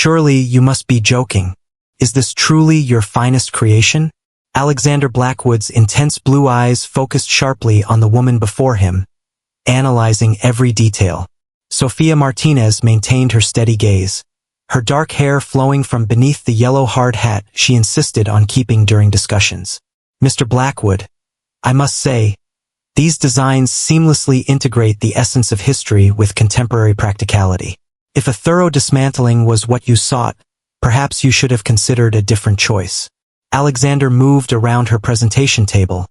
Surely you must be joking. Is this truly your finest creation? Alexander Blackwood's intense blue eyes focused sharply on the woman before him, analyzing every detail. Sophia Martinez maintained her steady gaze, her dark hair flowing from beneath the yellow hard hat she insisted on keeping during discussions. Mr. Blackwood, I must say, these designs seamlessly integrate the essence of history with contemporary practicality. If a thorough dismantling was what you sought, perhaps you should have considered a different choice. Alexander moved around her presentation table,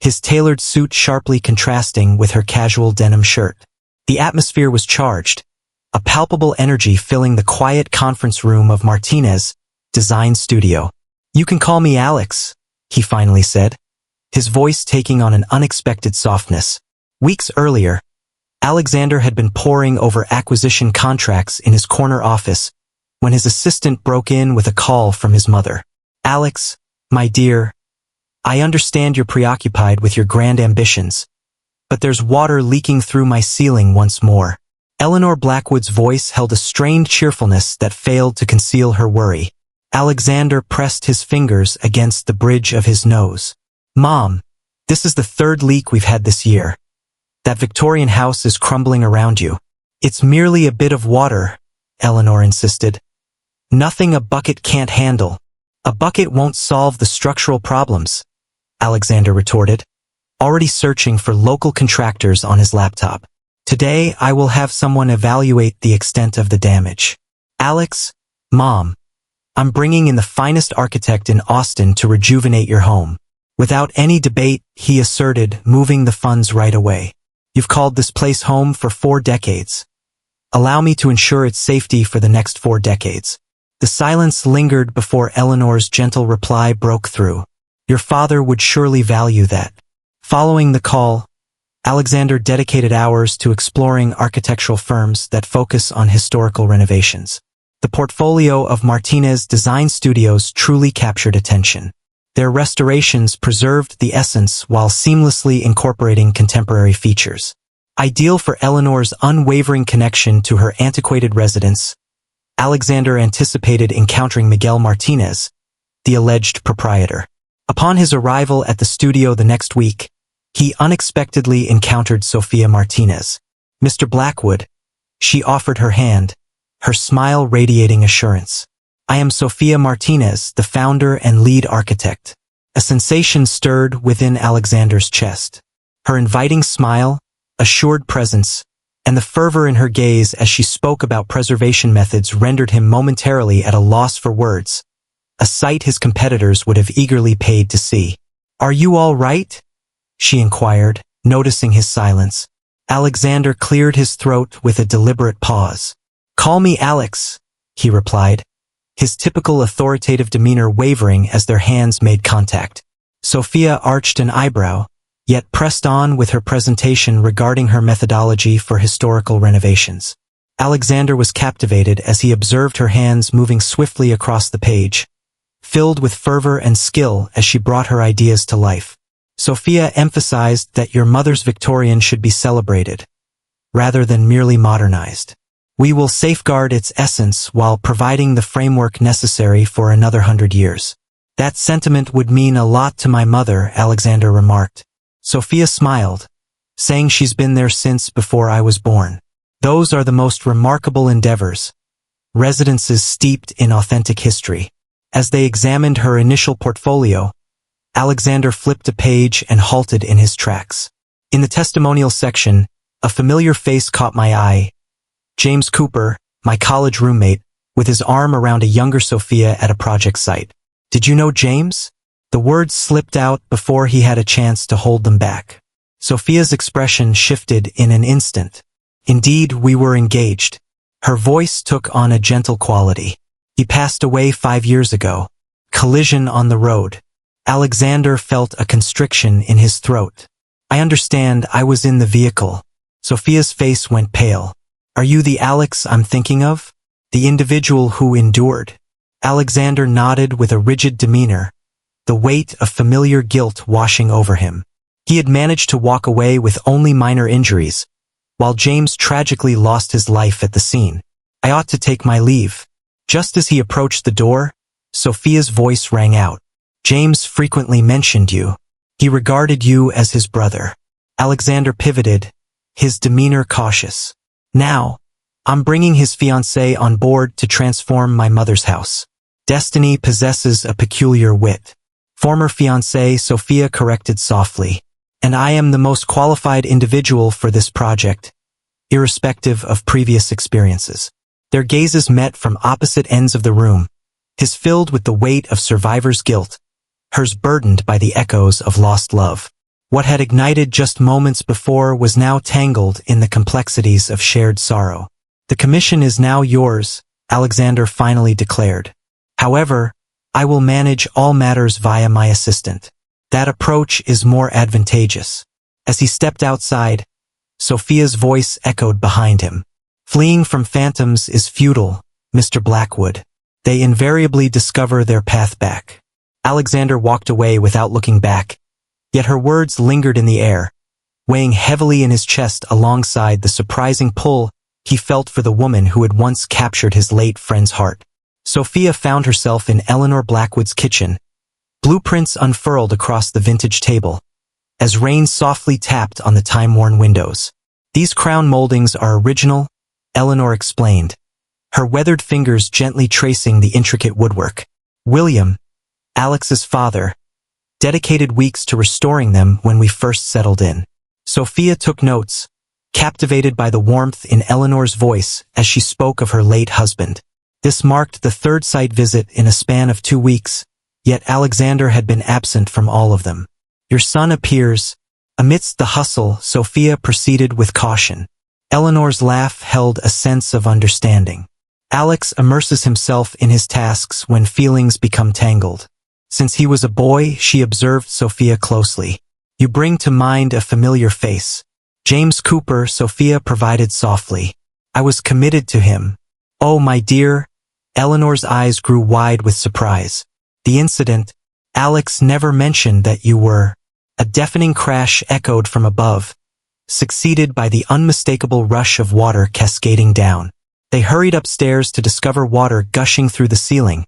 his tailored suit sharply contrasting with her casual denim shirt. The atmosphere was charged, a palpable energy filling the quiet conference room of Martinez Design Studio. "You can call me Alex," he finally said, his voice taking on an unexpected softness. Weeks earlier, Alexander had been poring over acquisition contracts in his corner office when his assistant broke in with a call from his mother. "Alex, my dear, I understand you're preoccupied with your grand ambitions, but there's water leaking through my ceiling once more." Eleanor Blackwood's voice held a strained cheerfulness that failed to conceal her worry. Alexander pressed his fingers against the bridge of his nose. "Mom, this is the third leak we've had this year. That Victorian house is crumbling around you." "It's merely a bit of water," Eleanor insisted. "Nothing a bucket can't handle." "A bucket won't solve the structural problems," Alexander retorted, already searching for local contractors on his laptop. "Today I will have someone evaluate the extent of the damage." "Alex, Mom, I'm bringing in the finest architect in Austin to rejuvenate your home." Without any debate, he asserted, moving the funds right away. "You've called this place home for 4 decades. Allow me to ensure its safety for the next 4 decades. The silence lingered before Eleanor's gentle reply broke through. "Your father would surely value that." Following the call, Alexander dedicated hours to exploring architectural firms that focus on historical renovations. The portfolio of Martinez Design Studios truly captured attention. Their restorations preserved the essence while seamlessly incorporating contemporary features. Ideal for Eleanor's unwavering connection to her antiquated residence, Alexander anticipated encountering Miguel Martinez, the alleged proprietor. Upon his arrival at the studio the next week, he unexpectedly encountered Sophia Martinez. "Mr. Blackwood," she offered her hand, her smile radiating assurance. "I am Sophia Martinez, the founder and lead architect." A sensation stirred within Alexander's chest. Her inviting smile, assured presence, and the fervor in her gaze as she spoke about preservation methods rendered him momentarily at a loss for words, a sight his competitors would have eagerly paid to see. "Are you all right?" she inquired, noticing his silence. Alexander cleared his throat with a deliberate pause. "Call me Alex," he replied, his typical authoritative demeanor wavering as their hands made contact. Sophia arched an eyebrow, yet pressed on with her presentation regarding her methodology for historical renovations. Alexander was captivated as he observed her hands moving swiftly across the page, filled with fervor and skill as she brought her ideas to life. Sophia emphasized that your mother's Victorian should be celebrated, rather than merely modernized. "We will safeguard its essence while providing the framework necessary for another 100 years. "That sentiment would mean a lot to my mother," Alexander remarked. Sophia smiled, saying she's been there since before I was born. "Those are the most remarkable endeavors, residences steeped in authentic history." As they examined her initial portfolio, Alexander flipped a page and halted in his tracks. In the testimonial section, a familiar face caught my eye. James Cooper, my college roommate, with his arm around a younger Sophia at a project site. "Did you know James?" The words slipped out before he had a chance to hold them back. Sophia's expression shifted in an instant. "Indeed, we were engaged." Her voice took on a gentle quality. "He passed away 5 years ago. Collision on the road." Alexander felt a constriction in his throat. "I understand, I was in the vehicle." Sophia's face went pale. "Are you the Alex I'm thinking of? The individual who endured?" Alexander nodded with a rigid demeanor, the weight of familiar guilt washing over him. He had managed to walk away with only minor injuries, while James tragically lost his life at the scene. "I ought to take my leave," Just as he approached the door, Sophia's voice rang out. James frequently mentioned you. He regarded you as his brother. Alexander pivoted, his demeanor cautious. Now, I'm bringing his fiancée on board to transform my mother's house. Destiny possesses a peculiar wit. Former fiancée, Sophia corrected softly. And I am the most qualified individual for this project, irrespective of previous experiences. Their gazes met from opposite ends of the room, his filled with the weight of survivor's guilt, hers burdened by the echoes of lost love. What had ignited just moments before was now tangled in the complexities of shared sorrow. The commission is now yours, Alexander finally declared. However, I will manage all matters via my assistant. That approach is more advantageous. As he stepped outside, Sophia's voice echoed behind him. Fleeing from phantoms is futile, Mr. Blackwood. They invariably discover their path back. Alexander walked away without looking back, yet her words lingered in the air, weighing heavily in his chest alongside the surprising pull he felt for the woman who had once captured his late friend's heart. Sophia found herself in Eleanor Blackwood's kitchen, blueprints unfurled across the vintage table, as rain softly tapped on the time-worn windows. These crown moldings are original, Eleanor explained, her weathered fingers gently tracing the intricate woodwork. William, Alex's father, dedicated weeks to restoring them when we first settled in. Sophia took notes, captivated by the warmth in Eleanor's voice as she spoke of her late husband. This marked the third site visit in a span of 2 weeks, yet Alexander had been absent from all of them. Your son appears. Amidst the hustle, Sophia proceeded with caution. Eleanor's laugh held a sense of understanding. Alex immerses himself in his tasks when feelings become tangled. Since he was a boy, she observed Sophia closely. You bring to mind a familiar face. James Cooper, Sophia provided softly. I was committed to him. Oh, my dear. Eleanor's eyes grew wide with surprise. The incident, Alex never mentioned that you were. A deafening crash echoed from above, succeeded by the unmistakable rush of water cascading down. They hurried upstairs to discover water gushing through the ceiling,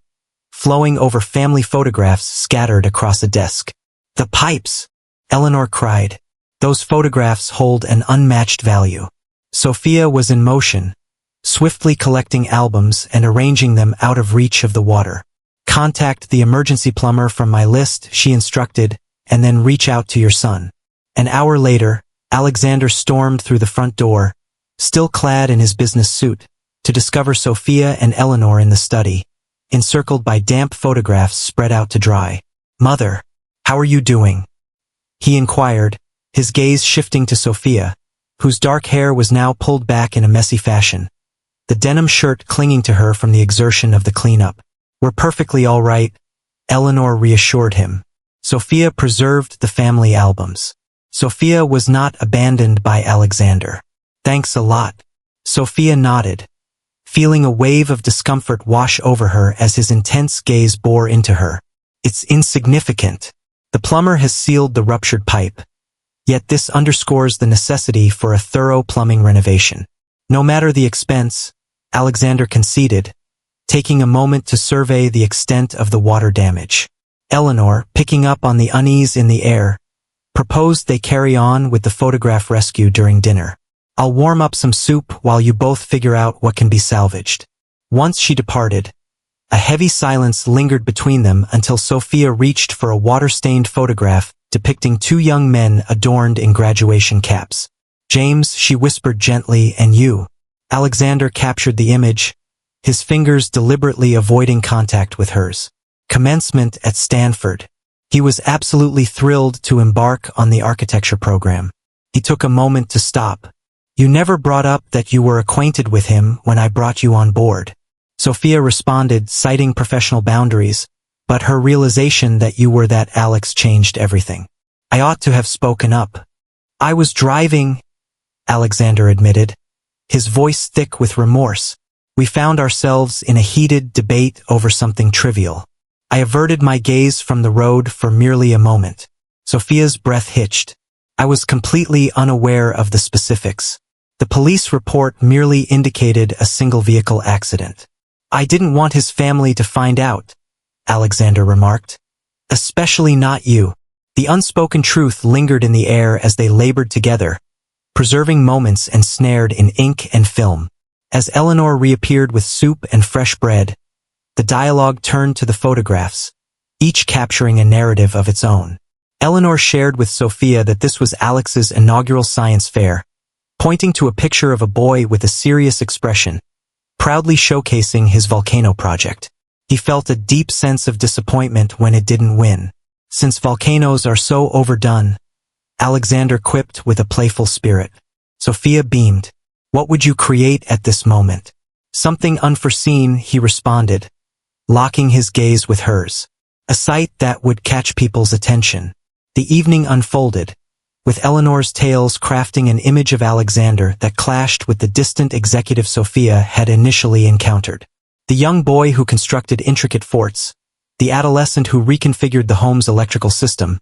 flowing over family photographs scattered across a desk. The pipes! Eleanor cried. Those photographs hold an unmatched value. Sophia was in motion, swiftly collecting albums and arranging them out of reach of the water. Contact the emergency plumber from my list, she instructed, and then reach out to your son. An hour later, Alexander stormed through the front door, still clad in his business suit, to discover Sophia and Eleanor in the study, encircled by damp photographs spread out to dry. Mother, how are you doing? He inquired, his gaze shifting to Sophia, whose dark hair was now pulled back in a messy fashion, the denim shirt clinging to her from the exertion of the cleanup. We're perfectly all right, Eleanor reassured him. Sophia preserved the family albums. Sophia was not abandoned by Alexander. Thanks a lot. Sophia nodded, feeling a wave of discomfort wash over her as his intense gaze bore into her. It's insignificant. The plumber has sealed the ruptured pipe. Yet this underscores the necessity for a thorough plumbing renovation. No matter the expense, Alexander conceded, taking a moment to survey the extent of the water damage. Eleanor, picking up on the unease in the air, proposed they carry on with the photograph rescue during dinner. I'll warm up some soup while you both figure out what can be salvaged. Once she departed, a heavy silence lingered between them until Sophia reached for a water-stained photograph depicting 2 young men adorned in graduation caps. James, she whispered gently, and you. Alexander captured the image, his fingers deliberately avoiding contact with hers. Commencement at Stanford. He was absolutely thrilled to embark on the architecture program. He took a moment to stop. You never brought up that you were acquainted with him when I brought you on board. Sophia responded, citing professional boundaries, but her realization that you were that Alex changed everything. I ought to have spoken up. I was driving, Alexander admitted, his voice thick with remorse. We found ourselves in a heated debate over something trivial. I averted my gaze from the road for merely a moment. Sophia's breath hitched. I was completely unaware of the specifics. The police report merely indicated a single vehicle accident. I didn't want his family to find out, Alexander remarked. Especially not you. The unspoken truth lingered in the air as they labored together, preserving moments ensnared in ink and film. As Eleanor reappeared with soup and fresh bread, the dialogue turned to the photographs, each capturing a narrative of its own. Eleanor shared with Sophia that this was Alex's inaugural science fair, pointing to a picture of a boy with a serious expression, proudly showcasing his volcano project. He felt a deep sense of disappointment when it didn't win. Since volcanoes are so overdone, Alexander quipped with a playful spirit. Sophia beamed. What would you create at this moment? Something unforeseen, he responded, locking his gaze with hers. A sight that would catch people's attention. The evening unfolded, with Eleanor's tales crafting an image of Alexander that clashed with the distant executive Sophia had initially encountered. The young boy who constructed intricate forts, the adolescent who reconfigured the home's electrical system,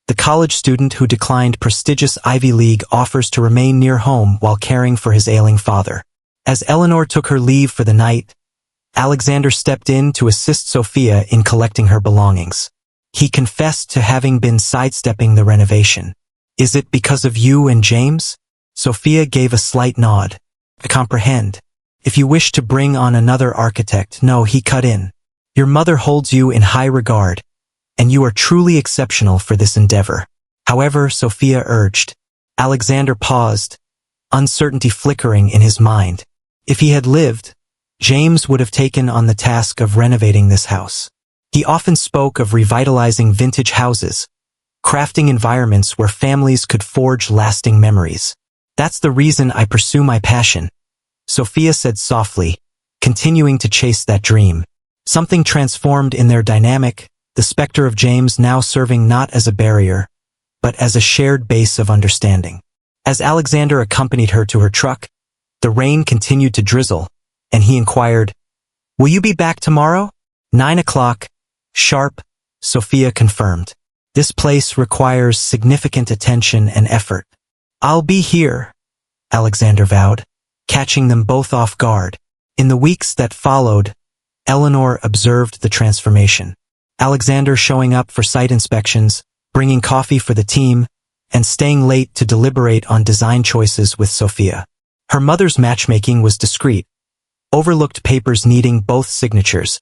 the college student who declined prestigious Ivy League offers to remain near home while caring for his ailing father. As Eleanor took her leave for the night, Alexander stepped in to assist Sophia in collecting her belongings. He confessed to having been sidestepping the renovation. Is it because of you and James? Sophia gave a slight nod. I comprehend. If you wish to bring on another architect, no, he cut in. Your mother holds you in high regard, and you are truly exceptional for this endeavor. However, Sophia urged. Alexander paused, uncertainty flickering in his mind. If he had lived, James would have taken on the task of renovating this house. He often spoke of revitalizing vintage houses, crafting environments where families could forge lasting memories. That's the reason I pursue my passion, Sophia said softly, continuing to chase that dream. Something transformed in their dynamic, the specter of James now serving not as a barrier, but as a shared base of understanding. As Alexander accompanied her to her truck, the rain continued to drizzle, and he inquired, "Will you be back tomorrow?" 9 o'clock, sharp, Sophia confirmed. This place requires significant attention and effort. I'll be here, Alexander vowed, catching them both off guard. In the weeks that followed, Eleanor observed the transformation. Alexander showing up for site inspections, bringing coffee for the team, and staying late to deliberate on design choices with Sophia. Her mother's matchmaking was discreet, overlooked papers needing both signatures,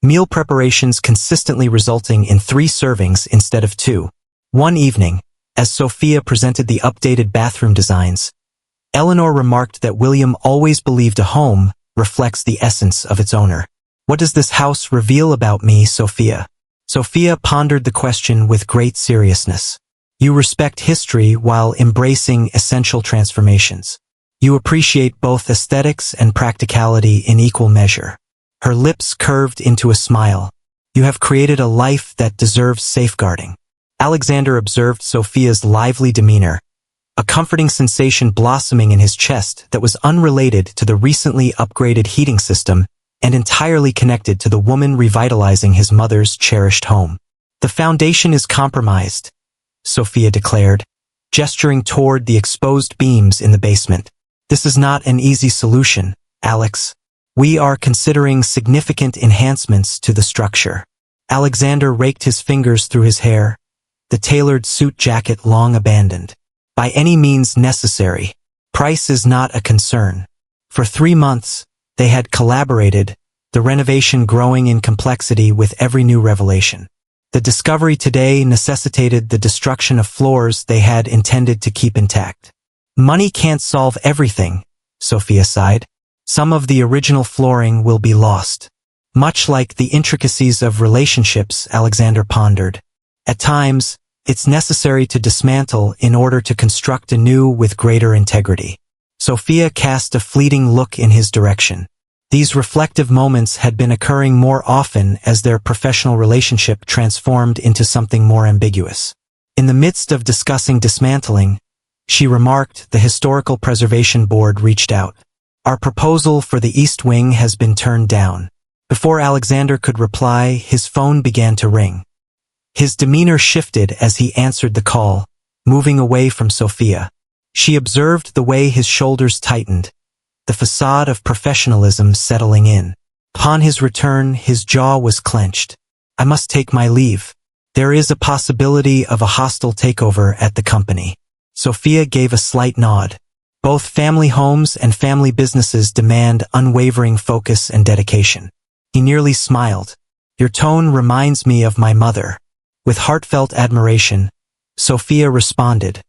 meal preparations consistently resulting in 3 servings instead of 2. One evening, as Sophia presented the updated bathroom designs, Eleanor remarked that William always believed a home reflects the essence of its owner. What does this house reveal about me, Sophia? Sophia pondered the question with great seriousness. You respect history while embracing essential transformations. You appreciate both aesthetics and practicality in equal measure. Her lips curved into a smile. You have created a life that deserves safeguarding. Alexander observed Sophia's lively demeanor, a comforting sensation blossoming in his chest that was unrelated to the recently upgraded heating system and entirely connected to the woman revitalizing his mother's cherished home. The foundation is compromised, Sophia declared, gesturing toward the exposed beams in the basement. This is not an easy solution, Alex. We are considering significant enhancements to the structure. Alexander raked his fingers through his hair, the tailored suit jacket long abandoned. By any means necessary. Price is not a concern. For 3 months, they had collaborated, the renovation growing in complexity with every new revelation. The discovery today necessitated the destruction of floors they had intended to keep intact. Money can't solve everything, Sophia sighed. Some of the original flooring will be lost. Much like the intricacies of relationships, Alexander pondered. At times, it's necessary to dismantle in order to construct anew with greater integrity. Sophia cast a fleeting look in his direction. These reflective moments had been occurring more often as their professional relationship transformed into something more ambiguous. In the midst of discussing dismantling, she remarked the Historical Preservation Board reached out. Our proposal for the East Wing has been turned down. Before Alexander could reply, his phone began to ring. His demeanor shifted as he answered the call, moving away from Sophia. She observed the way his shoulders tightened, the facade of professionalism settling in. Upon his return, his jaw was clenched. I must take my leave. There is a possibility of a hostile takeover at the company. Sophia gave a slight nod. Both family homes and family businesses demand unwavering focus and dedication. He nearly smiled. Your tone reminds me of my mother. With heartfelt admiration, Sophia responded,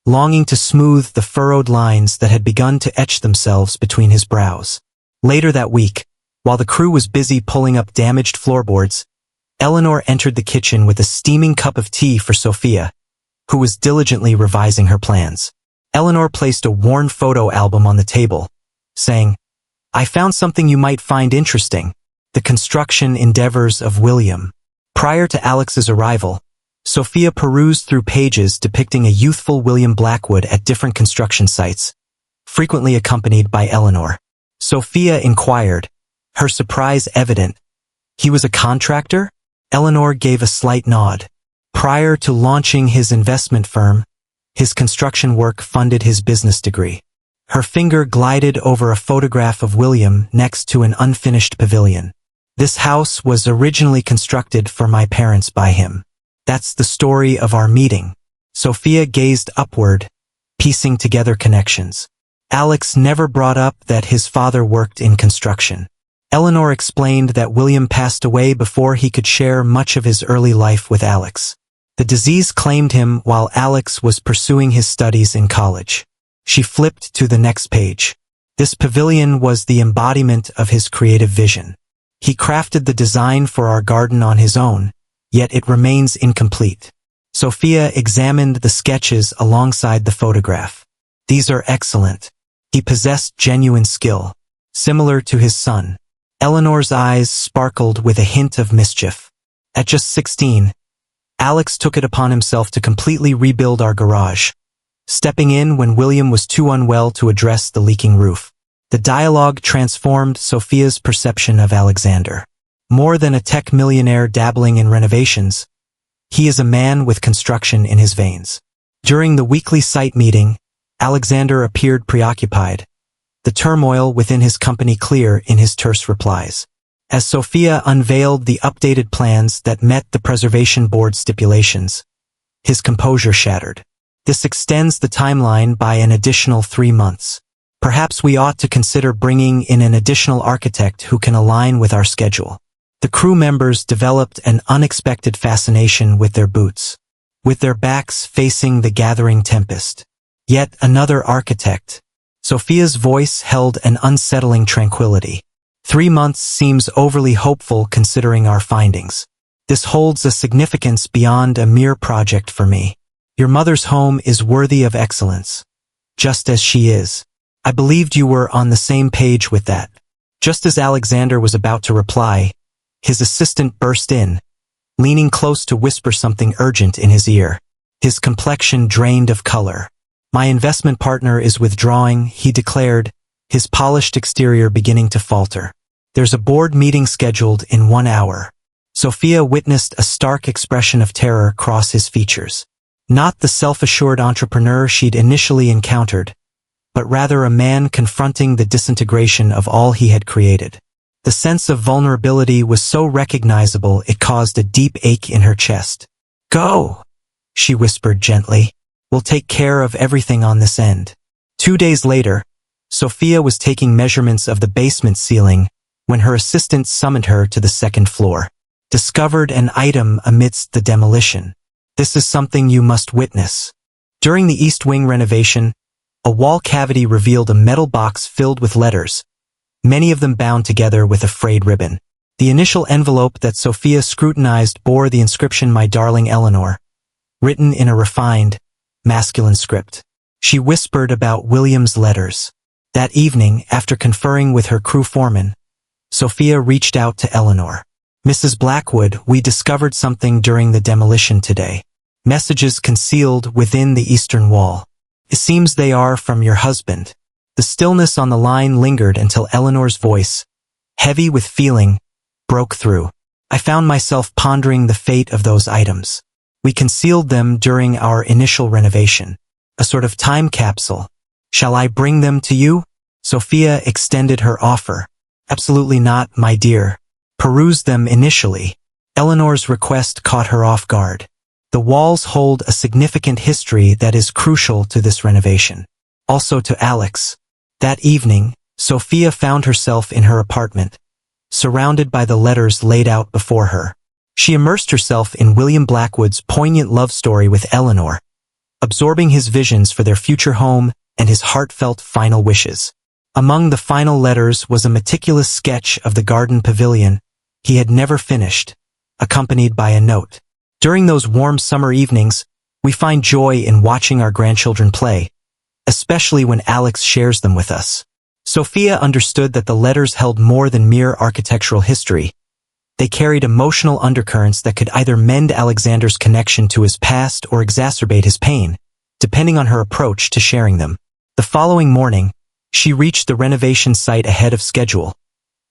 longing to smooth the furrowed lines that had begun to etch themselves between his brows. Later that week, while the crew was busy pulling up damaged floorboards, Eleanor entered the kitchen with a steaming cup of tea for Sophia, who was diligently revising her plans. Eleanor placed a worn photo album on the table, saying, I found something you might find interesting, the construction endeavors of William. Prior to Alex's arrival, Sophia perused through pages depicting a youthful William Blackwood at different construction sites, frequently accompanied by Eleanor. Sophia inquired, her surprise evident. He was a contractor? Eleanor gave a slight nod. Prior to launching his investment firm, his construction work funded his business degree. Her finger glided over a photograph of William next to an unfinished pavilion. This house was originally constructed for my parents by him. That's the story of our meeting. Sophia gazed upward, piecing together connections. Alex never brought up that his father worked in construction. Eleanor explained that William passed away before he could share much of his early life with Alex. The disease claimed him while Alex was pursuing his studies in college. She flipped to the next page. This pavilion was the embodiment of his creative vision. He crafted the design for our garden on his own, yet it remains incomplete. Sophia examined the sketches alongside the photograph. These are excellent. He possessed genuine skill, similar to his son. Eleanor's eyes sparkled with a hint of mischief. At just 16, Alex took it upon himself to completely rebuild our garage, stepping in when William was too unwell to address the leaking roof. The dialogue transformed Sophia's perception of Alexander. More than a tech millionaire dabbling in renovations, he is a man with construction in his veins. During the weekly site meeting, Alexander appeared preoccupied, the turmoil within his company clear in his terse replies. As Sophia unveiled the updated plans that met the preservation board stipulations, his composure shattered. This extends the timeline by an additional 3 months. Perhaps we ought to consider bringing in an additional architect who can align with our schedule. The crew members developed an unexpected fascination with their boots, with their backs facing the gathering tempest. Yet another architect. Sophia's voice held an unsettling tranquility. 3 months seems overly hopeful considering our findings. This holds a significance beyond a mere project for me. Your mother's home is worthy of excellence, just as she is. I believed you were on the same page with that. Just as Alexander was about to reply, his assistant burst in, leaning close to whisper something urgent in his ear. His complexion drained of color. My investment partner is withdrawing, he declared, his polished exterior beginning to falter. There's a board meeting scheduled in 1 hour. Sophia witnessed a stark expression of terror cross his features. Not the self-assured entrepreneur she'd initially encountered, but rather a man confronting the disintegration of all he had created. The sense of vulnerability was so recognizable it caused a deep ache in her chest. Go, she whispered gently. We'll take care of everything on this end. 2 days later, Sophia was taking measurements of the basement ceiling when her assistant summoned her to the 2nd floor. Discovered an item amidst the demolition. This is something you must witness. During the East Wing renovation, a wall cavity revealed a metal box filled with letters, many of them bound together with a frayed ribbon. The initial envelope that Sophia scrutinized bore the inscription "My darling Eleanor," written in a refined, masculine script. She whispered about William's letters. That evening, after conferring with her crew foreman, Sophia reached out to Eleanor. Mrs. Blackwood, we discovered something during the demolition today. Messages concealed within the eastern wall. It seems they are from your husband. The stillness on the line lingered until Eleanor's voice, heavy with feeling, broke through. I found myself pondering the fate of those items. We concealed them during our initial renovation. A sort of time capsule. Shall I bring them to you? Sophia extended her offer. Absolutely not, my dear. Peruse them initially. Eleanor's request caught her off guard. The walls hold a significant history that is crucial to this renovation. Also to Alex. That evening, Sophia found herself in her apartment, surrounded by the letters laid out before her. She immersed herself in William Blackwood's poignant love story with Eleanor, absorbing his visions for their future home and his heartfelt final wishes. Among the final letters was a meticulous sketch of the garden pavilion he had never finished, accompanied by a note. During those warm summer evenings, we find joy in watching our grandchildren play, especially when Alex shares them with us. Sophia understood that the letters held more than mere architectural history. They carried emotional undercurrents that could either mend Alexander's connection to his past or exacerbate his pain, depending on her approach to sharing them. The following morning, she reached the renovation site ahead of schedule,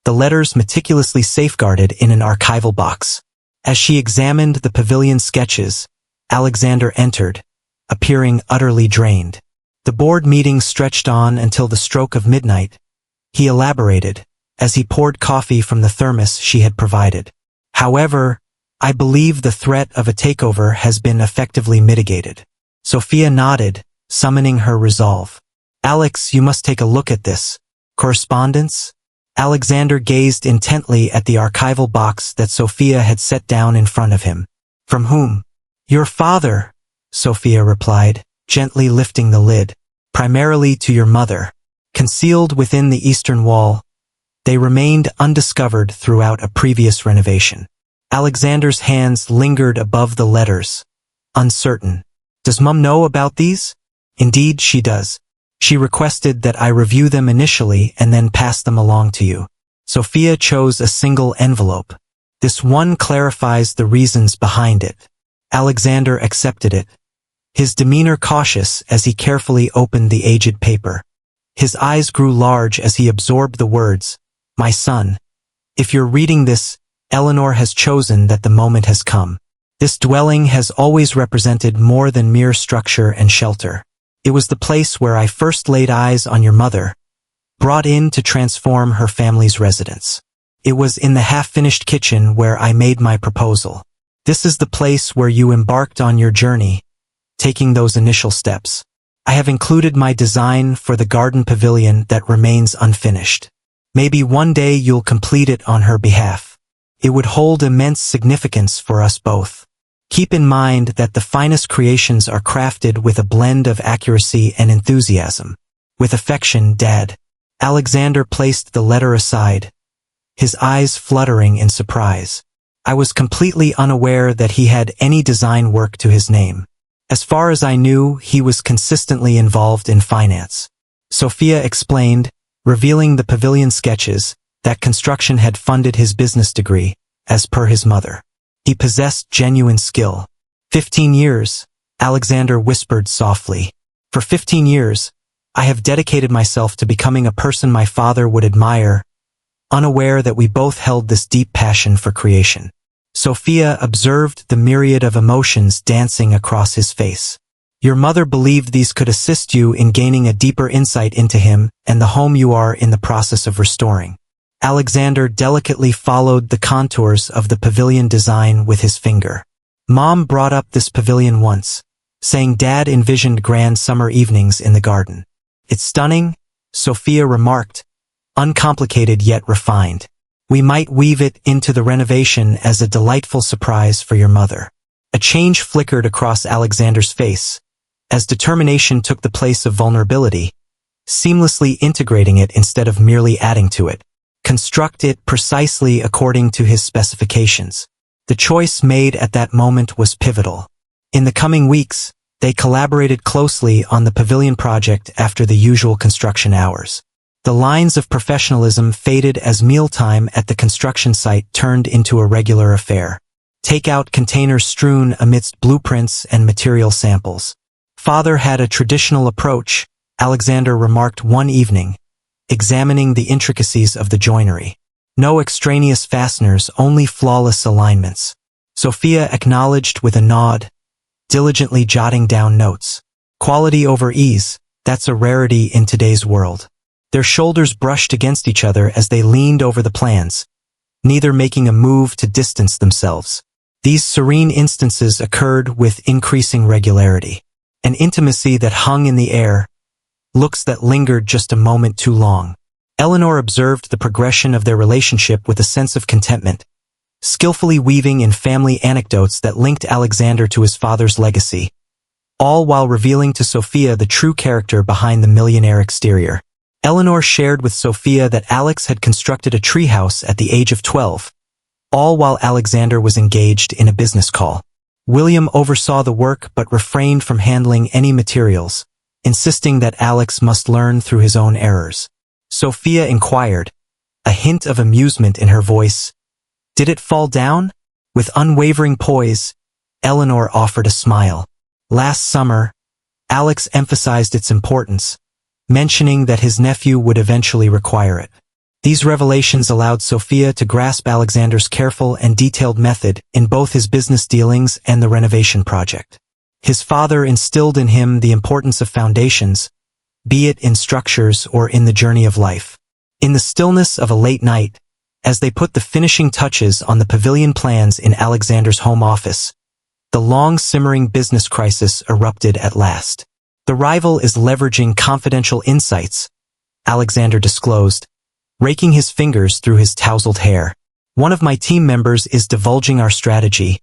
the letters meticulously safeguarded in an archival box. As she examined the pavilion sketches, Alexander entered, appearing utterly drained. The board meeting stretched on until the stroke of midnight. He elaborated, as he poured coffee from the thermos she had provided. However, I believe the threat of a takeover has been effectively mitigated. Sophia nodded, summoning her resolve. Alex, you must take a look at this. Correspondence? Alexander gazed intently at the archival box that Sophia had set down in front of him. From whom? Your father, Sophia replied, gently lifting the lid. Primarily to your mother. Concealed within the eastern wall, they remained undiscovered throughout a previous renovation. Alexander's hands lingered above the letters, uncertain. Does Mum know about these? Indeed, she does. She requested that I review them initially and then pass them along to you. Sophia chose a single envelope. This one clarifies the reasons behind it. Alexander accepted it, his demeanor cautious as he carefully opened the aged paper. His eyes grew large as he absorbed the words, My son, if you're reading this, Eleanor has chosen that the moment has come. This dwelling has always represented more than mere structure and shelter. It was the place where I first laid eyes on your mother, brought in to transform her family's residence. It was in the half-finished kitchen where I made my proposal. This is the place where you embarked on your journey, taking those initial steps. I have included my design for the garden pavilion that remains unfinished. Maybe one day you'll complete it on her behalf. It would hold immense significance for us both. Keep in mind that the finest creations are crafted with a blend of accuracy and enthusiasm. With affection, Dad. Alexander placed the letter aside, his eyes fluttering in surprise. I was completely unaware that he had any design work to his name. As far as I knew, he was consistently involved in finance. Sophia explained, revealing the pavilion sketches, that construction had funded his business degree, as per his mother. He possessed genuine skill. 15 years, Alexander whispered softly. For 15 years, I have dedicated myself to becoming a person my father would admire, unaware that we both held this deep passion for creation. Sophia observed the myriad of emotions dancing across his face. Your mother believed these could assist you in gaining a deeper insight into him and the home you are in the process of restoring. Alexander delicately followed the contours of the pavilion design with his finger. Mom brought up this pavilion once, saying Dad envisioned grand summer evenings in the garden. It's stunning, Sophia remarked, uncomplicated yet refined. We might weave it into the renovation as a delightful surprise for your mother. A change flickered across Alexander's face, as determination took the place of vulnerability, seamlessly integrating it instead of merely adding to it. Construct it precisely according to his specifications. The choice made at that moment was pivotal. In the coming weeks, they collaborated closely on the pavilion project after the usual construction hours. The lines of professionalism faded as mealtime at the construction site turned into a regular affair. Takeout containers strewn amidst blueprints and material samples. Father had a traditional approach, Alexander remarked one evening, examining the intricacies of the joinery. No extraneous fasteners, only flawless alignments. Sophia acknowledged with a nod, diligently jotting down notes. Quality over ease, that's a rarity in today's world. Their shoulders brushed against each other as they leaned over the plans, neither making a move to distance themselves. These serene instances occurred with increasing regularity. An intimacy that hung in the air, looks that lingered just a moment too long. Eleanor observed the progression of their relationship with a sense of contentment, skillfully weaving in family anecdotes that linked Alexander to his father's legacy, all while revealing to Sophia the true character behind the millionaire exterior. Eleanor shared with Sophia that Alex had constructed a treehouse at the age of 12, all while Alexander was engaged in a business call. William oversaw the work but refrained from handling any materials, insisting that Alex must learn through his own errors. Sophia inquired, a hint of amusement in her voice. Did it fall down? With unwavering poise, Eleanor offered a smile. Last summer, Alex emphasized its importance, mentioning that his nephew would eventually require it. These revelations allowed Sophia to grasp Alexander's careful and detailed method in both his business dealings and the renovation project. His father instilled in him the importance of foundations, be it in structures or in the journey of life. In the stillness of a late night, as they put the finishing touches on the pavilion plans in Alexander's home office, the long-simmering business crisis erupted at last. The rival is leveraging confidential insights, Alexander disclosed, raking his fingers through his tousled hair. One of my team members is divulging our strategy,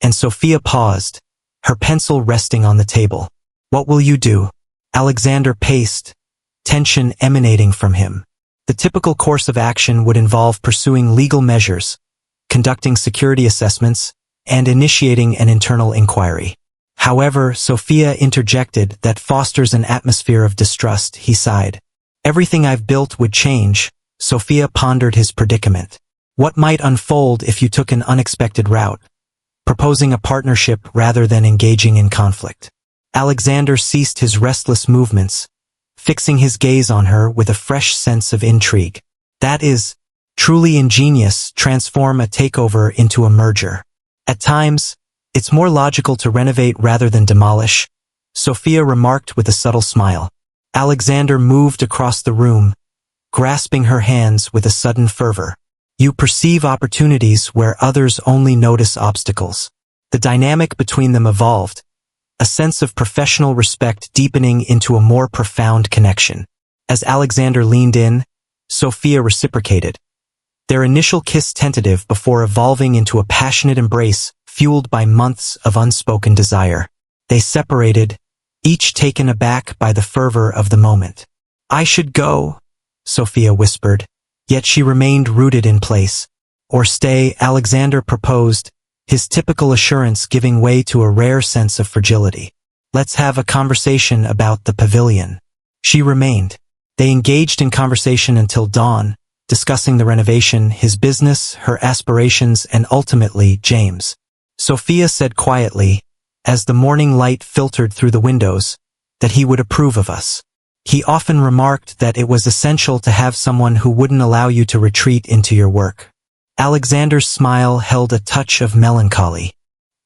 and Sophia paused, her pencil resting on the table. What will you do? Alexander paced, tension emanating from him. The typical course of action would involve pursuing legal measures, conducting security assessments, and initiating an internal inquiry. However, Sophia interjected that fosters an atmosphere of distrust. He sighed. Everything I've built would change. Sophia pondered his predicament. What might unfold if you took an unexpected route, proposing a partnership rather than engaging in conflict? Alexander ceased his restless movements, fixing his gaze on her with a fresh sense of intrigue. That is, truly ingenious, transform a takeover into a merger. At times, it's more logical to renovate rather than demolish, Sophia remarked with a subtle smile. Alexander moved across the room, grasping her hands with a sudden fervor. You perceive opportunities where others only notice obstacles. The dynamic between them evolved, a sense of professional respect deepening into a more profound connection. As Alexander leaned in, Sophia reciprocated, their initial kiss tentative before evolving into a passionate embrace fueled by months of unspoken desire. They separated, each taken aback by the fervor of the moment. I should go, Sophia whispered, yet she remained rooted in place. Or stay, Alexander proposed, his typical assurance giving way to a rare sense of fragility. Let's have a conversation about the pavilion. She remained. They engaged in conversation until dawn, discussing the renovation, his business, her aspirations, and ultimately, James. Sophia said quietly, as the morning light filtered through the windows, that he would approve of us. He often remarked that it was essential to have someone who wouldn't allow you to retreat into your work. Alexander's smile held a touch of melancholy.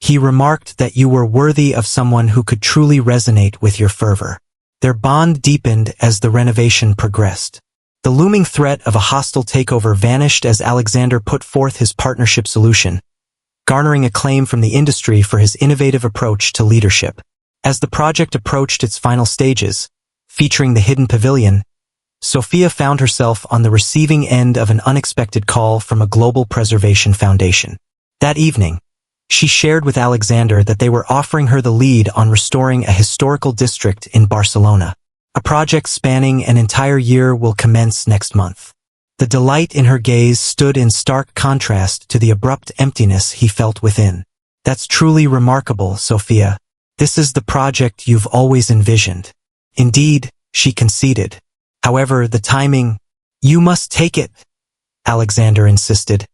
He remarked that you were worthy of someone who could truly resonate with your fervor. Their bond deepened as the renovation progressed. The looming threat of a hostile takeover vanished as Alexander put forth his partnership solution, garnering acclaim from the industry for his innovative approach to leadership. As the project approached its final stages, featuring the hidden pavilion, Sophia found herself on the receiving end of an unexpected call from a global preservation foundation. That evening, she shared with Alexander that they were offering her the lead on restoring a historical district in Barcelona. A project spanning an entire year will commence next month. The delight in her gaze stood in stark contrast to the abrupt emptiness he felt within. That's truly remarkable, Sophia. This is the project you've always envisioned. Indeed, she conceded. However, the timing, you must take it, Alexander insisted,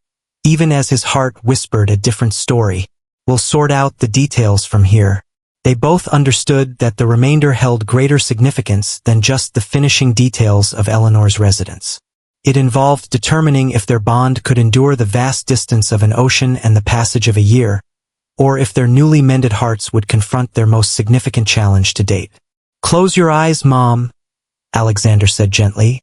even as his heart whispered a different story. We'll sort out the details from here. They both understood that the remainder held greater significance than just the finishing details of Eleanor's residence. It involved determining if their bond could endure the vast distance of an ocean and the passage of a year, or if their newly mended hearts would confront their most significant challenge to date. Close your eyes, Mom, Alexander said gently,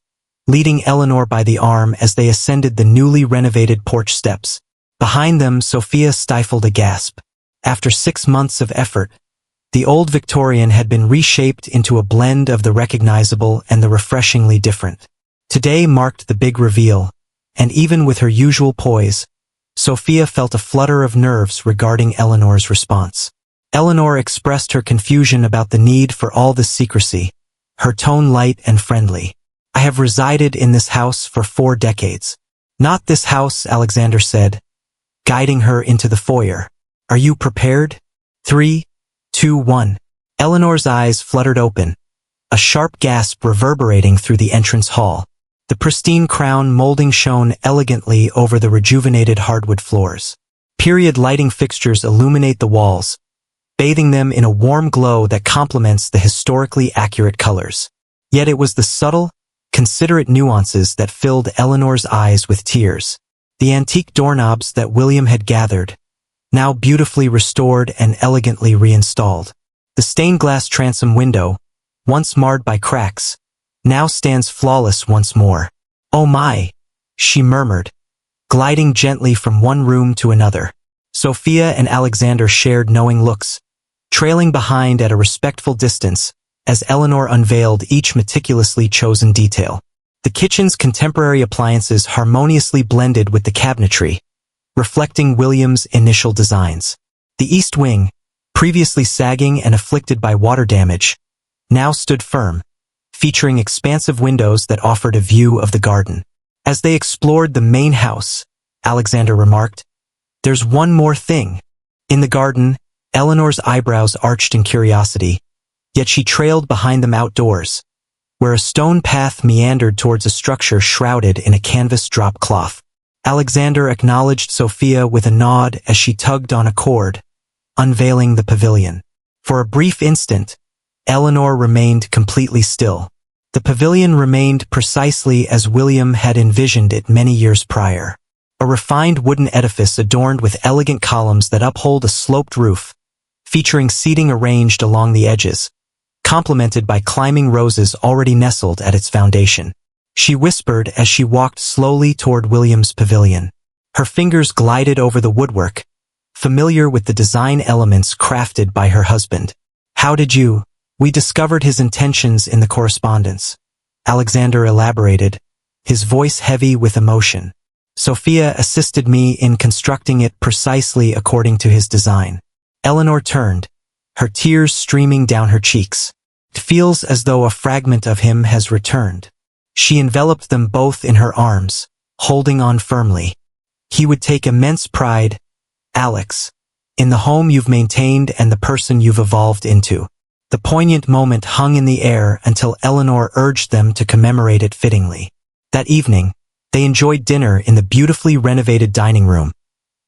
leading Eleanor by the arm as they ascended the newly renovated porch steps. Behind them, Sophia stifled a gasp. After 6 months of effort, the old Victorian had been reshaped into a blend of the recognizable and the refreshingly different. Today marked the big reveal, and even with her usual poise, Sophia felt a flutter of nerves regarding Eleanor's response. Eleanor expressed her confusion about the need for all this secrecy, her tone light and friendly. "I have resided in this house for 4 decades. "Not this house," Alexander said, guiding her into the foyer. "Are you prepared? 3, 2, 1. Eleanor's eyes fluttered open, a sharp gasp reverberating through the entrance hall. The pristine crown molding shone elegantly over the rejuvenated hardwood floors. Period lighting fixtures illuminate the walls, bathing them in a warm glow that complements the historically accurate colors. Yet it was the subtle, considerate nuances that filled Eleanor's eyes with tears. The antique doorknobs that William had gathered, now beautifully restored and elegantly reinstalled. The stained glass transom window, once marred by cracks, now stands flawless once more. "Oh my," she murmured, gliding gently from one room to another. Sophia and Alexander shared knowing looks, trailing behind at a respectful distance as Eleanor unveiled each meticulously chosen detail. The kitchen's contemporary appliances harmoniously blended with the cabinetry, reflecting William's initial designs. The east wing, previously sagging and afflicted by water damage, now stood firm, featuring expansive windows that offered a view of the garden. As they explored the main house, Alexander remarked, "There's one more thing." In the garden, Eleanor's eyebrows arched in curiosity, yet she trailed behind them outdoors, where a stone path meandered towards a structure shrouded in a canvas drop cloth. Alexander acknowledged Sophia with a nod as she tugged on a cord, unveiling the pavilion. For a brief instant, Eleanor remained completely still. The pavilion remained precisely as William had envisioned it many years prior. A refined wooden edifice adorned with elegant columns that uphold a sloped roof, featuring seating arranged along the edges, complemented by climbing roses already nestled at its foundation. She whispered as she walked slowly toward William's pavilion. Her fingers glided over the woodwork, familiar with the design elements crafted by her husband. "How did you?" "We discovered his intentions in the correspondence," Alexander elaborated, his voice heavy with emotion. "Sophia assisted me in constructing it precisely according to his design." Eleanor turned, her tears streaming down her cheeks. "It feels as though a fragment of him has returned." She enveloped them both in her arms, holding on firmly. "He would take immense pride, Alex, in the home you've maintained and the person you've evolved into." The poignant moment hung in the air until Eleanor urged them to commemorate it fittingly. That evening, they enjoyed dinner in the beautifully renovated dining room,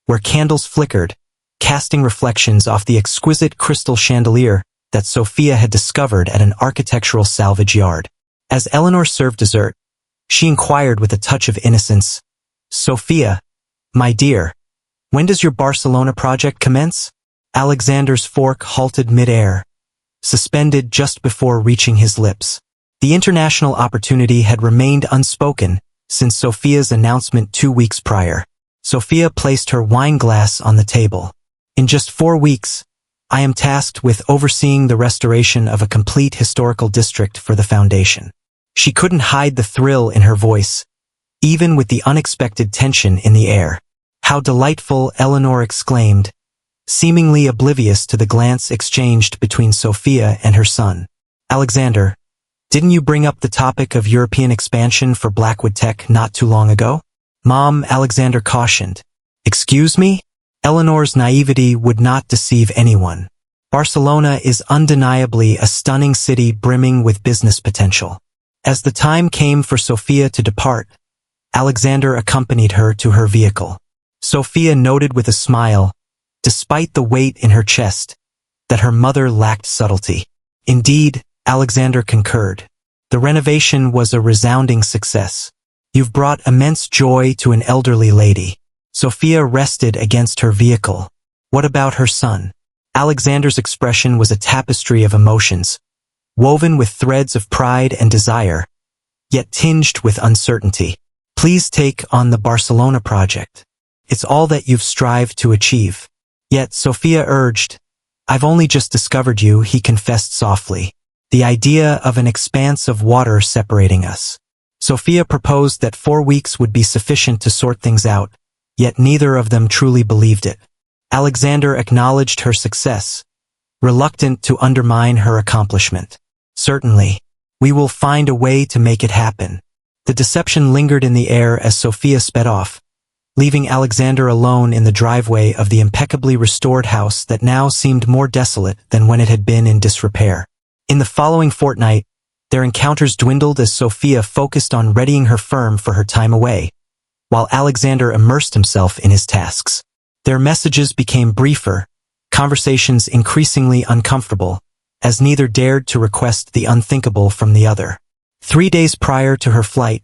where candles flickered, casting reflections off the exquisite crystal chandelier that Sophia had discovered at an architectural salvage yard. As Eleanor served dessert, she inquired with a touch of innocence, "Sophia, my dear, when does your Barcelona project commence?" Alexander's fork halted mid-air, suspended just before reaching his lips. The international opportunity had remained unspoken since Sophia's announcement 2 weeks prior. Sophia placed her wine glass on the table. "In just 4 weeks, I am tasked with overseeing the restoration of a complete historical district for the foundation." She couldn't hide the thrill in her voice, even with the unexpected tension in the air. "How delightful," Eleanor exclaimed, seemingly oblivious to the glance exchanged between Sophia and her son. "Alexander, didn't you bring up the topic of European expansion for Blackwood Tech not too long ago?" "Mom," Alexander cautioned. "Excuse me?" Eleanor's naivety would not deceive anyone. Barcelona is undeniably a stunning city brimming with business potential. As the time came for Sophia to depart, Alexander accompanied her to her vehicle. Sophia noted with a smile, despite the weight in her chest, that her mother lacked subtlety. Indeed, Alexander concurred. The renovation was a resounding success. "You've brought immense joy to an elderly lady." Sophia rested against her vehicle. "What about her son?" Alexander's expression was a tapestry of emotions, woven with threads of pride and desire, yet tinged with uncertainty. Please take on the Barcelona project. It's all that you've strived to achieve. Yet Sophia urged, I've only just discovered you, he confessed softly. The idea of an expanse of water separating us. Sophia proposed that 4 weeks would be sufficient to sort things out, yet neither of them truly believed it. Alexander acknowledged her success, reluctant to undermine her accomplishment. Certainly, we will find a way to make it happen. The deception lingered in the air as Sophia sped off, leaving Alexander alone in the driveway of the impeccably restored house that now seemed more desolate than when it had been in disrepair. In the following fortnight, their encounters dwindled as Sophia focused on readying her firm for her time away, while Alexander immersed himself in his tasks. Their messages became briefer, conversations increasingly uncomfortable, as neither dared to request the unthinkable from the other. 3 days prior to her flight,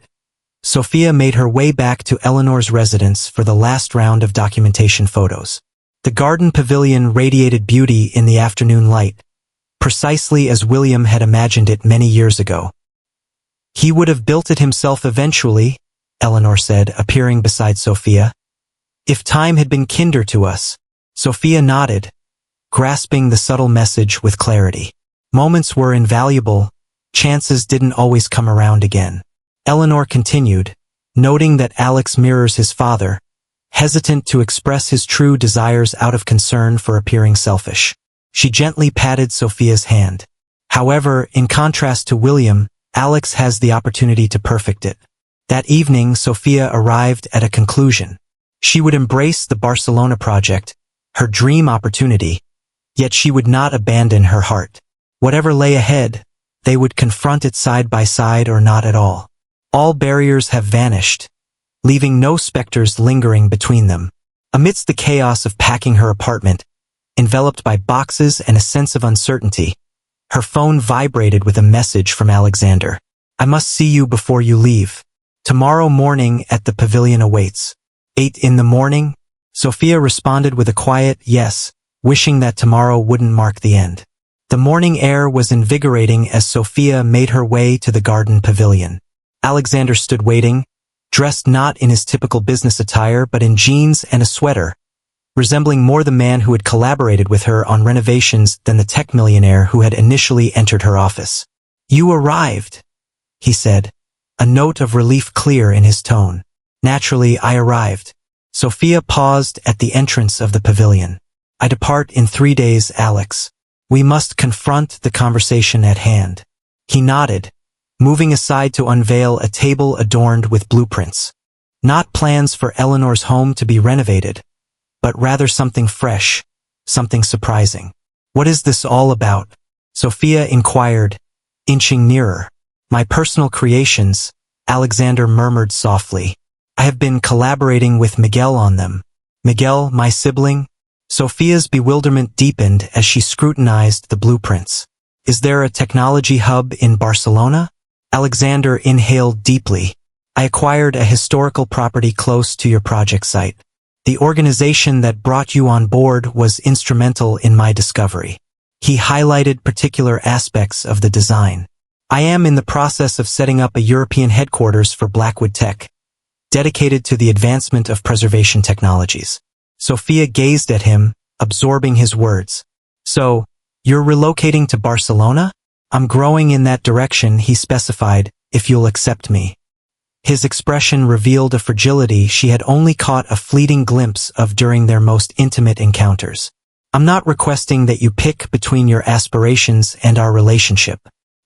Sophia made her way back to Eleanor's residence for the last round of documentation photos. The garden pavilion radiated beauty in the afternoon light, precisely as William had imagined it many years ago. He would have built it himself eventually, Eleanor said, appearing beside Sophia. If time had been kinder to us. Sophia nodded, grasping the subtle message with clarity. Moments were invaluable, chances didn't always come around again. Eleanor continued, noting that Alex mirrors his father, hesitant to express his true desires out of concern for appearing selfish. She gently patted Sophia's hand. However, in contrast to William, Alex has the opportunity to perfect it. That evening, Sophia arrived at a conclusion. She would embrace the Barcelona project, her dream opportunity, yet she would not abandon her heart. Whatever lay ahead, they would confront it side by side or not at all. All barriers have vanished, leaving no specters lingering between them. Amidst the chaos of packing her apartment, enveloped by boxes and a sense of uncertainty, her phone vibrated with a message from Alexander. I must see you before you leave. Tomorrow morning at the pavilion awaits. 8 in the morning? Sophia responded with a quiet yes, wishing that tomorrow wouldn't mark the end. The morning air was invigorating as Sophia made her way to the garden pavilion. Alexander stood waiting, dressed not in his typical business attire but in jeans and a sweater, resembling more the man who had collaborated with her on renovations than the tech millionaire who had initially entered her office. You arrived, he said, a note of relief clear in his tone. Naturally, I arrived. Sophia paused at the entrance of the pavilion. I depart in 3 days, Alex. We must confront the conversation at hand. He nodded, moving aside to unveil a table adorned with blueprints. Not plans for Eleanor's home to be renovated, but rather something fresh, something surprising. What is this all about? Sophia inquired, inching nearer. My personal creations, Alexander murmured softly. I have been collaborating with Miguel on them. Miguel, my sibling? Sophia's bewilderment deepened as she scrutinized the blueprints. Is there a technology hub in Barcelona? Alexander inhaled deeply. I acquired a historical property close to your project site. The organization that brought you on board was instrumental in my discovery. He highlighted particular aspects of the design. I am in the process of setting up a European headquarters for Blackwood Tech, dedicated to the advancement of preservation technologies. Sophia gazed at him, absorbing his words. So, you're relocating to Barcelona? I'm growing in that direction, he specified, if you'll accept me. His expression revealed a fragility she had only caught a fleeting glimpse of during their most intimate encounters. I'm not requesting that you pick between your aspirations and our relationship.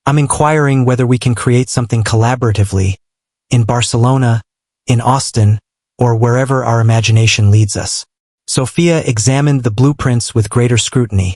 I'm inquiring whether we can create something collaboratively, in Barcelona, in Austin, or wherever our imagination leads us. Sophia examined the blueprints with greater scrutiny,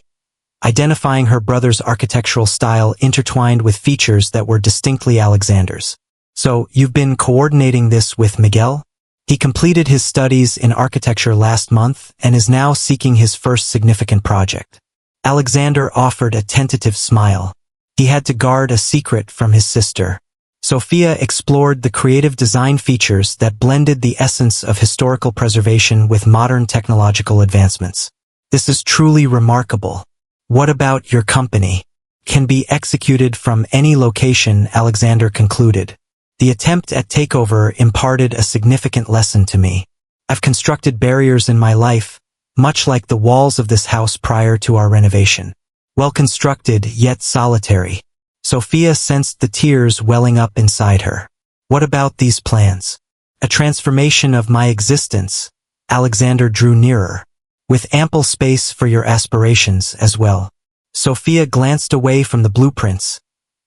identifying her brother's architectural style intertwined with features that were distinctly Alexander's. So, you've been coordinating this with Miguel? He completed his studies in architecture last month and is now seeking his first significant project. Alexander offered a tentative smile. He had to guard a secret from his sister. Sophia explored the creative design features that blended the essence of historical preservation with modern technological advancements. This is truly remarkable. What about your company? Can be executed from any location, Alexander concluded. The attempt at takeover imparted a significant lesson to me. I've constructed barriers in my life, much like the walls of this house prior to our renovation. Well constructed, yet solitary. Sophia sensed the tears welling up inside her. What about these plans? A transformation of my existence. Alexander drew nearer. With ample space for your aspirations as well. Sophia glanced away from the blueprints,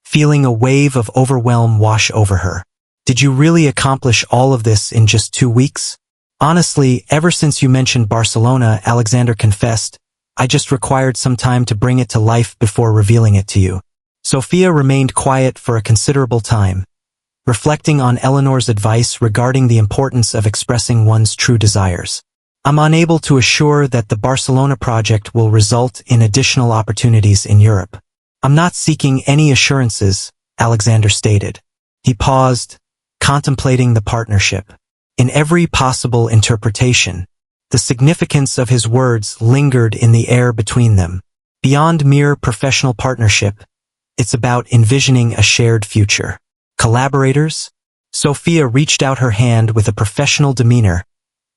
feeling a wave of overwhelm wash over her. Did you really accomplish all of this in just 2 weeks? Honestly, ever since you mentioned Barcelona, Alexander confessed, I just required some time to bring it to life before revealing it to you. Sophia remained quiet for a considerable time, reflecting on Eleanor's advice regarding the importance of expressing one's true desires. I'm unable to assure that the Barcelona project will result in additional opportunities in Europe. I'm not seeking any assurances, Alexander stated. He paused, contemplating the partnership. In every possible interpretation, the significance of his words lingered in the air between them. Beyond mere professional partnership, it's about envisioning a shared future. Collaborators? Sophia reached out her hand with a professional demeanor,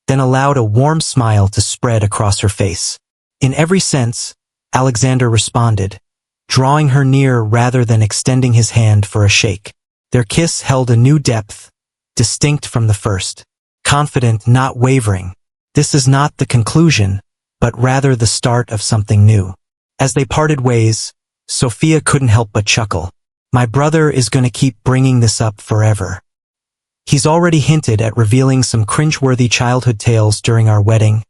then allowed a warm smile to spread across her face. In every sense, Alexander responded, drawing her near rather than extending his hand for a shake. Their kiss held a new depth, distinct from the first. Confident, not wavering. This is not the conclusion, but rather the start of something new. As they parted ways, Sophia couldn't help but chuckle. My brother is going to keep bringing this up forever. He's already hinted at revealing some cringeworthy childhood tales during our wedding,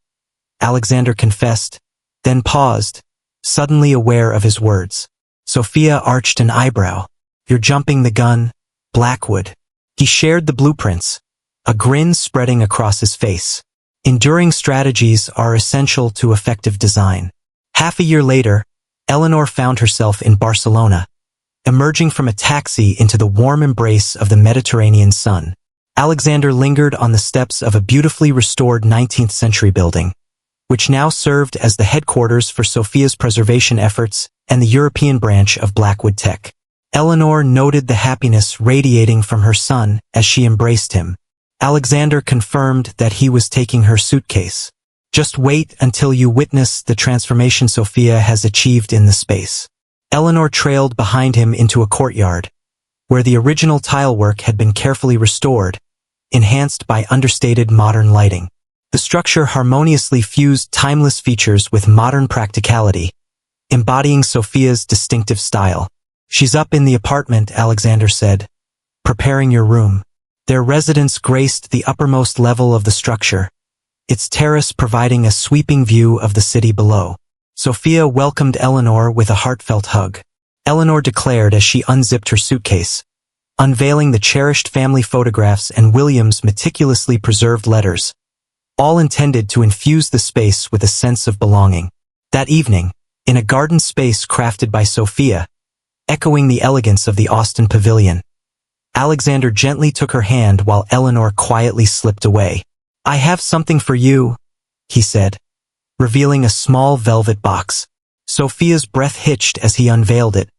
Alexander confessed, then paused, suddenly aware of his words. Sophia arched an eyebrow. You're jumping the gun, Blackwood. He shared the blueprints, a grin spreading across his face. Enduring strategies are essential to effective design. Half a year later, Eleanor found herself in Barcelona, emerging from a taxi into the warm embrace of the Mediterranean sun. Alexander lingered on the steps of a beautifully restored 19th century building, which now served as the headquarters for Sophia's preservation efforts and the European branch of Blackwood Tech. Eleanor noted the happiness radiating from her son as she embraced him. Alexander confirmed that he was taking her suitcase. Just wait until you witness the transformation Sophia has achieved in the space. Eleanor trailed behind him into a courtyard, where the original tilework had been carefully restored, enhanced by understated modern lighting. The structure harmoniously fused timeless features with modern practicality, embodying Sophia's distinctive style. She's up in the apartment, Alexander said, preparing your room. Their residence graced the uppermost level of the structure, its terrace providing a sweeping view of the city below. Sophia welcomed Eleanor with a heartfelt hug. Eleanor declared as she unzipped her suitcase, unveiling the cherished family photographs and William's meticulously preserved letters, all intended to infuse the space with a sense of belonging. That evening, in a garden space crafted by Sophia, echoing the elegance of the Austin Pavilion, Alexander gently took her hand while Eleanor quietly slipped away. I have something for you, he said, revealing a small velvet box. Sophia's breath hitched as he unveiled it,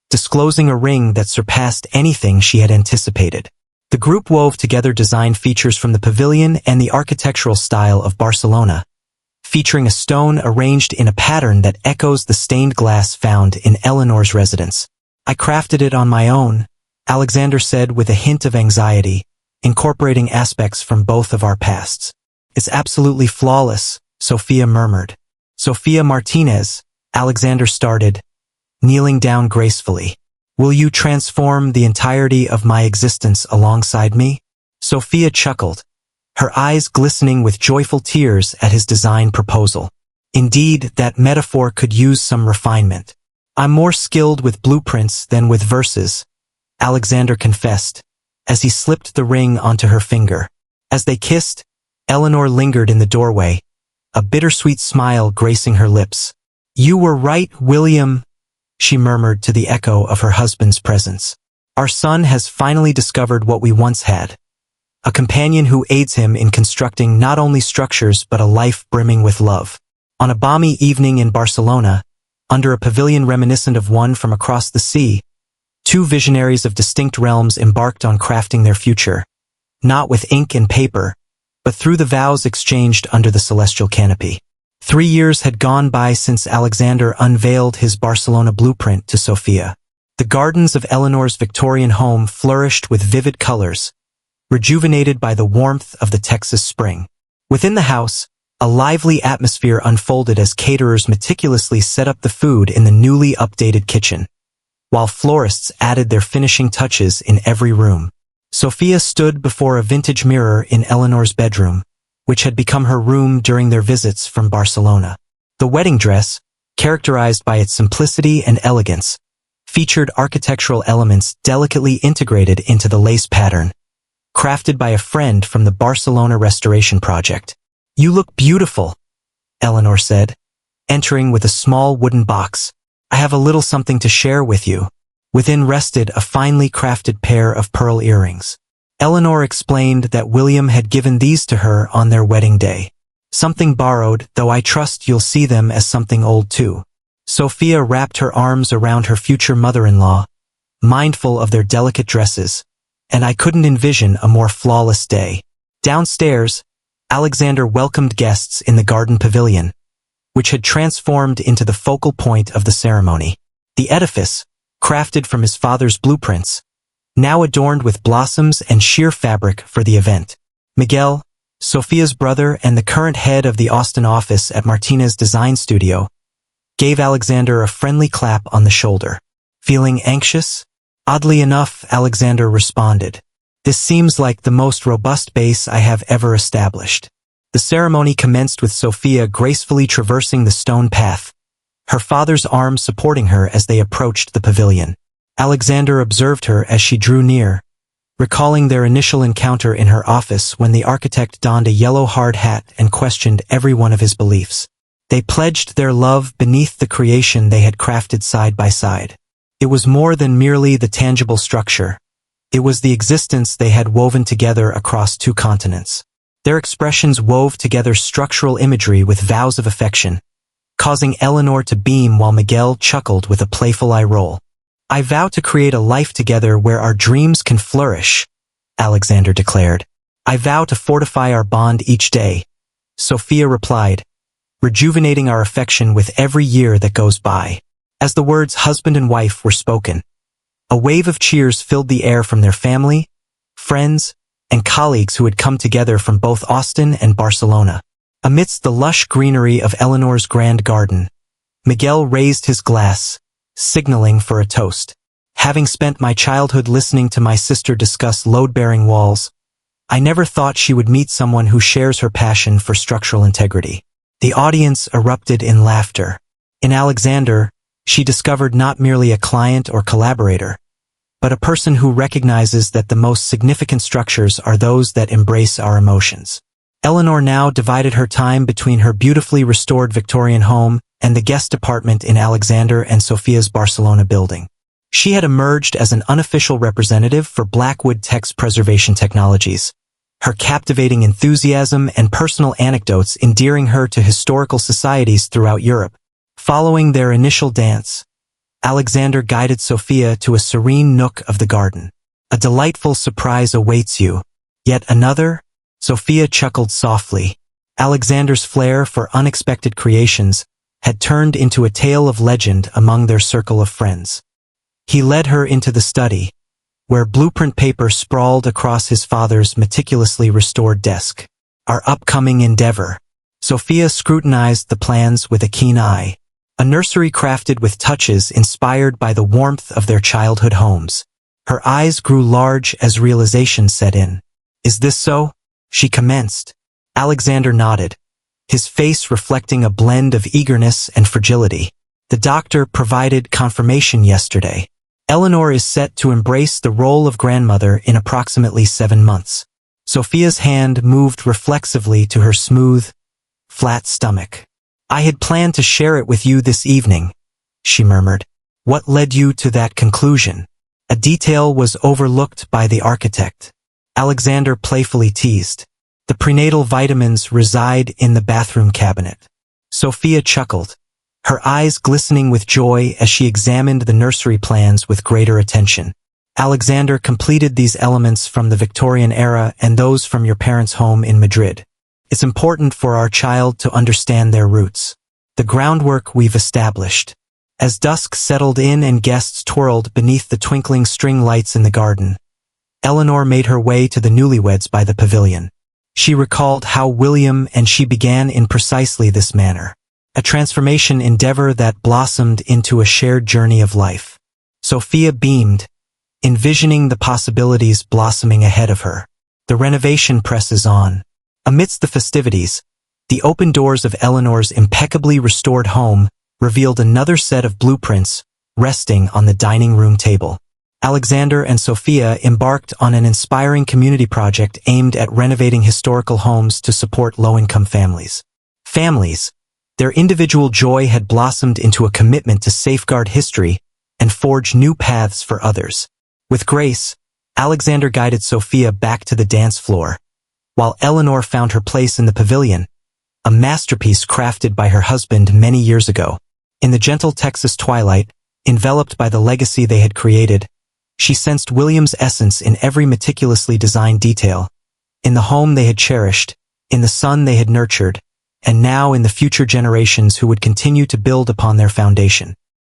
disclosing a ring that surpassed anything she had anticipated. The group wove together design features from the pavilion and the architectural style of Barcelona, featuring a stone arranged in a pattern that echoes the stained glass found in Eleanor's residence. I crafted it on my own, Alexander said with a hint of anxiety, incorporating aspects from both of our pasts. It's absolutely flawless, Sophia murmured. Sophia Martinez, Alexander started, kneeling down gracefully. Will you transform the entirety of my existence alongside me? Sophia chuckled, her eyes glistening with joyful tears at his design proposal. Indeed, that metaphor could use some refinement. I'm more skilled with blueprints than with verses, Alexander confessed, as he slipped the ring onto her finger. As they kissed, Eleanor lingered in the doorway, a bittersweet smile gracing her lips. You were right, William, she murmured to the echo of her husband's presence. Our son has finally discovered what we once had, a companion who aids him in constructing not only structures but a life brimming with love. On a balmy evening in Barcelona, under a pavilion reminiscent of one from across the sea, Two visionaries of distinct realms embarked on crafting their future, not with ink and paper, but through the vows exchanged under the celestial canopy. 3 years had gone by since Alexander unveiled his Barcelona blueprint to Sofia. The gardens of Eleanor's Victorian home flourished with vivid colors, rejuvenated by the warmth of the Texas spring. Within the house, a lively atmosphere unfolded as caterers meticulously set up the food in the newly updated kitchen, while florists added their finishing touches in every room. Sofia stood before a vintage mirror in Eleanor's bedroom, which had become her room during their visits from Barcelona. The wedding dress, characterized by its simplicity and elegance, featured architectural elements delicately integrated into the lace pattern, crafted by a friend from the Barcelona restoration project. "You look beautiful," Eleanor said, entering with a small wooden box. "I have a little something to share with you." Within rested a finely crafted pair of pearl earrings. Eleanor explained that William had given these to her on their wedding day. "Something borrowed, though I trust you'll see them as something old too." Sofia wrapped her arms around her future mother-in-law, mindful of their delicate dresses, and I couldn't envision a more flawless day. Downstairs, Alexander welcomed guests in the garden pavilion, which had transformed into the focal point of the ceremony. The edifice, crafted from his father's blueprints, now adorned with blossoms and sheer fabric for the event. Miguel, Sofia's brother and the current head of the Austin office at Martinez Design Studio, gave Alexander a friendly clap on the shoulder. "Feeling anxious?" Oddly enough, Alexander responded, "This seems like the most robust base I have ever established." The ceremony commenced with Sofia gracefully traversing the stone path, her father's arm supporting her as they approached the pavilion. Alexander observed her as she drew near, recalling their initial encounter in her office when the architect donned a yellow hard hat and questioned every one of his beliefs. They pledged their love beneath the creation they had crafted side by side. It was more than merely the tangible structure. It was the existence they had woven together across 2 continents. Their expressions wove together structural imagery with vows of affection, causing Eleanor to beam while Miguel chuckled with a playful eye roll. "I vow to create a life together where our dreams can flourish," Alexander declared. "I vow to fortify our bond each day," Sofia replied, "rejuvenating our affection with every year that goes by." As the words husband and wife were spoken, a wave of cheers filled the air from their family, friends, and colleagues who had come together from both Austin and Barcelona. Amidst the lush greenery of Eleanor's grand garden, Miguel raised his glass, signaling for a toast. "Having spent my childhood listening to my sister discuss load-bearing walls, I never thought she would meet someone who shares her passion for structural integrity." The audience erupted in laughter. In Alexander, she discovered not merely a client or collaborator, but a person who recognizes that the most significant structures are those that embrace our emotions. Eleanor now divided her time between her beautifully restored Victorian home and the guest apartment in Alexander and Sofia's Barcelona building. She had emerged as an unofficial representative for Blackwood text preservation technologies, her captivating enthusiasm and personal anecdotes endearing her to historical societies throughout Europe. Following their initial dance, Alexander guided Sofia to a serene nook of the garden. "A delightful surprise awaits you." "Yet another?" Sofia chuckled softly. Alexander's flair for unexpected creations had turned into a tale of legend among their circle of friends. He led her into the study, where blueprint paper sprawled across his father's meticulously restored desk. "Our upcoming endeavor." Sofia scrutinized the plans with a keen eye. A nursery crafted with touches inspired by the warmth of their childhood homes. Her eyes grew large as realization set in. "Is this so?" she commenced. Alexander nodded, his face reflecting a blend of eagerness and fragility. "The doctor provided confirmation yesterday. Eleanor is set to embrace the role of grandmother in approximately 7 months." Sofia's hand moved reflexively to her smooth, flat stomach. "I had planned to share it with you this evening," she murmured. "What led you to that conclusion?" A detail was overlooked by the architect. Alexander playfully teased. "The prenatal vitamins reside in the bathroom cabinet." Sofia chuckled, her eyes glistening with joy as she examined the nursery plans with greater attention. Alexander completed these elements from the Victorian era and those from your parents' home in Madrid. It's important for our child to understand their roots. The groundwork we've established. As dusk settled in and guests twirled beneath the twinkling string lights in the garden, Eleanor made her way to the newlyweds by the pavilion. She recalled how William and she began in precisely this manner. A transformation endeavor that blossomed into a shared journey of life. Sophia beamed, envisioning the possibilities blossoming ahead of her. The renovation presses on. Amidst the festivities, the open doors of Eleanor's impeccably restored home revealed another set of blueprints resting on the dining room table. Alexander and Sophia embarked on an inspiring community project aimed at renovating historical homes to support low-income families. Their individual joy had blossomed into a commitment to safeguard history and forge new paths for others. With grace, Alexander guided Sophia back to the dance floor, while Eleanor found her place in the pavilion, a masterpiece crafted by her husband many years ago. In the gentle Texas twilight, enveloped by the legacy they had created, she sensed William's essence in every meticulously designed detail, in the home they had cherished, in the son they had nurtured, and now in the future generations who would continue to build upon their foundation.